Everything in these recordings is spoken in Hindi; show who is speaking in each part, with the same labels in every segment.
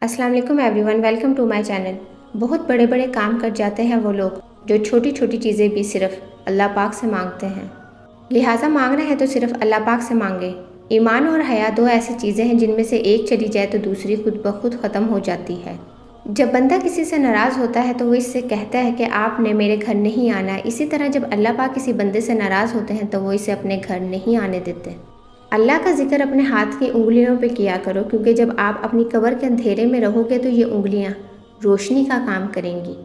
Speaker 1: अस्सलाम वालेकुम everyone, welcome to my channel. बहुत बड़े बड़े काम कर जाते हैं वो लोग जो छोटी छोटी चीज़ें भी सिर्फ अल्लाह पाक से मांगते हैं। लिहाजा मांगना है तो सिर्फ अल्लाह पाक से मांगे। ईमान और हया दो ऐसी चीज़ें हैं जिनमें से एक चली जाए तो दूसरी खुद ब खुद ख़त्म हो जाती है। जब बंदा किसी से नाराज़ होता है तो वो इससे कहता है कि आपने मेरे घर नहीं आना। इसी तरह जब अल्लाह पाक किसी बंदे से नाराज़ होते हैं तो वो इसे अपने घर नहीं आने देते। अल्लाह का जिक्र अपने हाथ की उंगलियों पे किया करो, क्योंकि जब आप अपनी कब्र के अंधेरे में रहोगे तो ये उंगलियां रोशनी का काम करेंगी।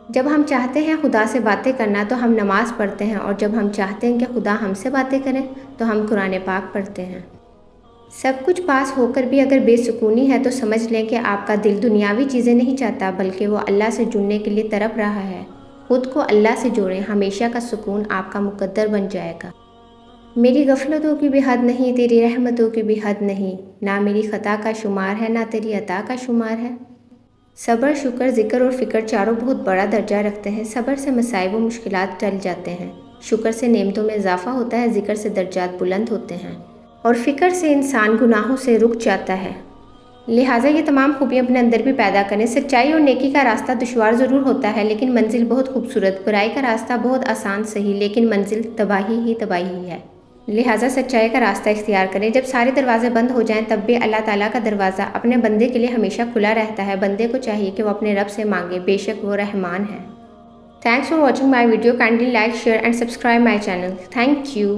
Speaker 1: जब हम चाहते हैं खुदा से बातें करना तो हम नमाज़ पढ़ते हैं, और जब हम चाहते हैं कि खुदा हमसे बातें करें तो हम कुरान पाक पढ़ते हैं। सब कुछ पास होकर भी अगर बेसुकूनी है तो समझ लें कि आपका दिल दुनियावी चीज़ें नहीं चाहता, बल्कि वो अल्लाह से जुड़ने के लिए तड़प रहा है। खुद को अल्लाह से जोड़ें, हमेशा का सुकून आपका मुकद्दर बन जाएगा। मेरी गफलतों की भी हद नहीं, तेरी रहमतों की भी हद नहीं, ना मेरी ख़ता का शुमार है ना तेरी अता का शुमार है। सब्र, शुक्र, ज़िक्र और फ़िक्र चारों बहुत बड़ा दर्जा रखते हैं। सब्र से मसाइब व मुश्किलात टल जाते हैं, शुक्र से नेमतों में इजाफ़ा होता है, ज़िक्र से दर्जात बुलंद होते हैं, और फ़िक्र से इंसान गुनाहों से रुक जाता है। लिहाजा ये तमाम खूबियाँ अपने अंदर भी पैदा करें। सच्चाई और नेकी का रास्ता दुश्वार ज़रूर होता है लेकिन मंजिल बहुत खूबसूरत। बुराई का रास्ता बहुत आसान सही, लेकिन मंजिल तबाही ही तबाही है। लिहाजा सच्चाई का रास्ता इख्तियार करें। जब सारे दरवाजे बंद हो जाएं तब भी अल्लाह ताला का दरवाज़ा अपने बंदे के लिए हमेशा खुला रहता है। बंदे को चाहिए कि वो अपने रब से मांगे, बेशक वो रहमान है। Thanks for watching my video. Kindly like, share and subscribe my channel. Thank you.